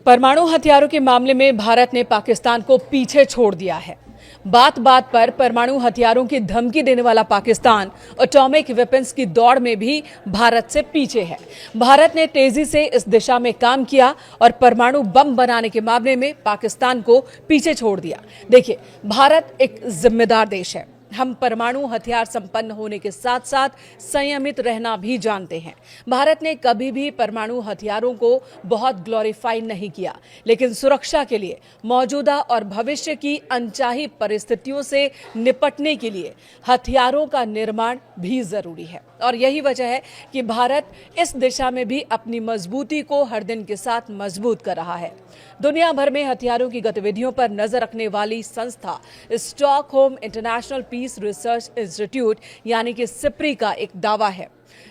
परमाणु हथियारों के मामले में भारत ने पाकिस्तान को पीछे छोड़ दिया है। बात बात पर परमाणु हथियारों की धमकी देने वाला पाकिस्तान एटॉमिक वेपन्स की दौड़ में भी भारत से पीछे है। भारत ने तेजी से इस दिशा में काम किया और परमाणु बम बनाने के मामले में पाकिस्तान को पीछे छोड़ दिया। देखिए, भारत एक जिम्मेदार देश है। हम परमाणु हथियार संपन्न होने के साथ साथ संयमित रहना भी जानते हैं। भारत ने कभी भी परमाणु हथियारों को बहुत ग्लोरीफाई नहीं किया, लेकिन सुरक्षा के लिए मौजूदा और भविष्य की अनचाही परिस्थितियों से निपटने के लिए हथियारों का निर्माण भी जरूरी है। और यही वजह है कि भारत इस दिशा में भी अपनी मजबूती को हर दिन के साथ मजबूत कर रहा है। दुनिया भर में हथियारों की गतिविधियों पर नजर रखने वाली संस्था Stockholm International Peace Research Institute यानी कि सिप्री का एक दावा है।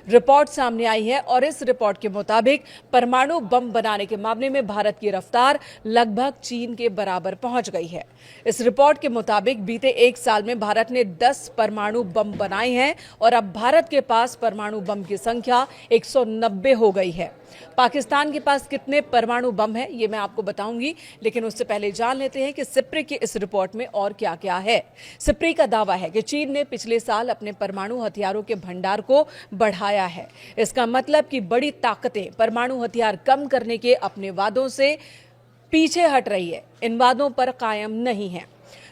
रिपोर्ट सामने आई है और इस रिपोर्ट के मुताबिक परमाणु बम बनाने के मामले में भारत की रफ्तार लगभग चीन के बराबर पहुंच गई है। इस रिपोर्ट के मुताबिक बीते एक साल में भारत ने 10 परमाणु बम बनाए हैं और अब भारत के पास परमाणु बम की संख्या 190 हो गई है। पाकिस्तान के पास कितने परमाणु बम है ये मैं आपको बताऊंगी, लेकिन उससे पहले जान लेते हैं कि सिप्री की इस रिपोर्ट में और क्या क्या है। सिप्री का दावा है कि चीन ने पिछले साल अपने परमाणु हथियारों के भंडार को बढ़ाया है। इसका मतलब कि बड़ी ताकतें परमाणु हथियार कम करने के अपने वादों से पीछे हट रही है, इन वादों पर कायम नहीं है।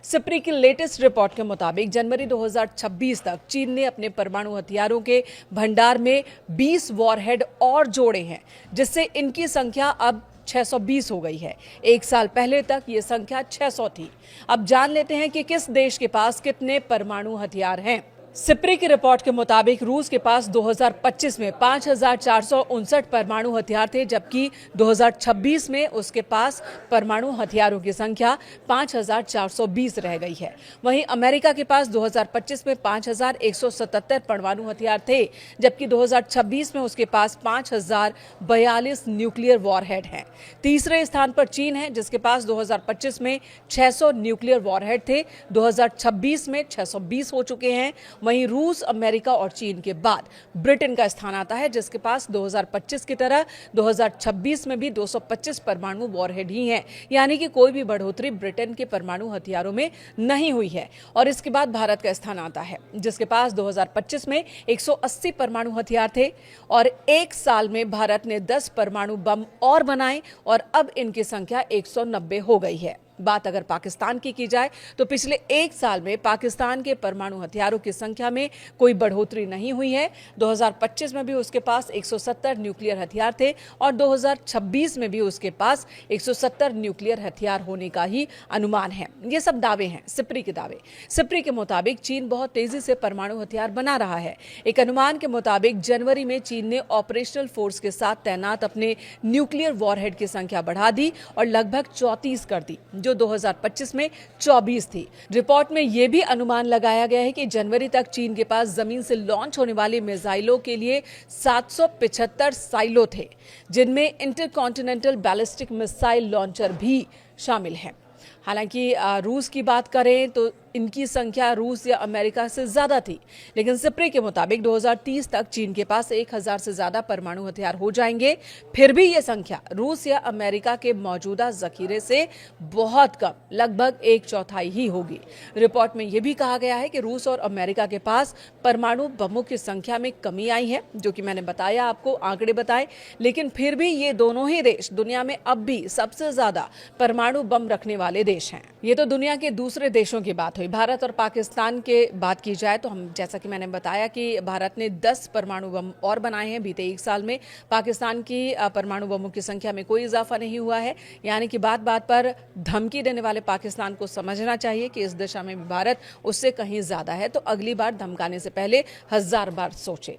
सिप्री की लेटेस्ट रिपोर्ट के मुताबिक जनवरी 2026 तक चीन ने अपने परमाणु हथियारों के भंडार में 20 वॉरहेड और जोड़े हैं, जिससे इनकी संख्या अब 620 हो गई है। एक साल पहले तक ये संख्या 600 थी। अब जान लेते हैं कि किस देश के पास कितने परमाणु हथियार हैं। सिप्री की रिपोर्ट के मुताबिक रूस के पास 2025 में 5,459 परमाणु हथियार थे, जबकि 2026 में उसके पास परमाणु हथियारों की संख्या 5,420 रह गई है। वहीं अमेरिका के पास 2025 में 5,177 परमाणु हथियार थे, जबकि 2026 में उसके पास 5,042 न्यूक्लियर वॉरहेड हैं। तीसरे स्थान पर चीन है, जिसके पास 2025 में 600 न्यूक्लियर वॉरहेड थे, 2026 में 620 हो चुके हैं। वहीं रूस, अमेरिका और चीन के बाद ब्रिटेन का स्थान आता है, जिसके पास 2025 की तरह 2026 में भी 225 परमाणु वॉरहेड ही हैं, यानी कि कोई भी बढ़ोतरी ब्रिटेन के परमाणु हथियारों में नहीं हुई है। और इसके बाद भारत का स्थान आता है, जिसके पास 2025 में 180 परमाणु हथियार थे और एक साल में भारत ने 10 परमाणु बम और बनाए और अब इनकी संख्या 190 हो गई है। बात अगर पाकिस्तान की जाए तो पिछले एक साल में पाकिस्तान के परमाणु हथियारों की संख्या में कोई बढ़ोतरी नहीं हुई है। 2025 में भी उसके पास 170 न्यूक्लियर हथियार थे और 2026 में भी उसके पास 170 न्यूक्लियर हथियार होने का ही अनुमान है। ये सब दावे हैं, सिप्री के दावे। सिप्री के मुताबिक चीन बहुत तेजी से परमाणु हथियार बना रहा है। एक अनुमान के मुताबिक जनवरी में चीन ने ऑपरेशनल फोर्स के साथ तैनात अपने न्यूक्लियर वॉरहेड की संख्या बढ़ा दी और लगभग 34 कर दी, जो 2025 में 24 थी। रिपोर्ट में यह भी अनुमान लगाया गया है कि जनवरी तक चीन के पास जमीन से लॉन्च होने वाली मिसाइलों के लिए 775 साइलो थे, जिनमें इंटरकॉन्टिनेंटल बैलिस्टिक मिसाइल लॉन्चर भी शामिल हैं। हालांकि रूस की बात करें तो इनकी संख्या रूस या अमेरिका से ज्यादा थी, लेकिन सिप्री के मुताबिक 2030 तक चीन के पास 1000 से ज्यादा परमाणु हथियार हो जाएंगे। फिर भी यह संख्या रूस या अमेरिका के मौजूदा जखीरे से बहुत कम, लगभग 1/4 ही होगी। रिपोर्ट में यह भी कहा गया है कि रूस और अमेरिका के पास परमाणु बमों की संख्या में कमी आई है, जो कि मैंने बताया आपको, आंकड़े बताए, लेकिन फिर भी ये दोनों ही देश दुनिया में अब भी सबसे ज्यादा परमाणु बम रखने वाले देश हैं। ये तो दुनिया के दूसरे देशों की बात हुई। भारत और पाकिस्तान के बात की जाए तो हम, जैसा कि मैंने बताया कि भारत ने 10 परमाणु बम और बनाए हैं बीते एक साल में। पाकिस्तान की परमाणु बमों की संख्या में कोई इजाफा नहीं हुआ है, यानी कि बात बात पर धमकी देने वाले पाकिस्तान को समझना चाहिए कि इस दिशा में भारत उससे कहीं ज्यादा है, तो अगली बार धमकाने से पहले 1000 बार सोचे।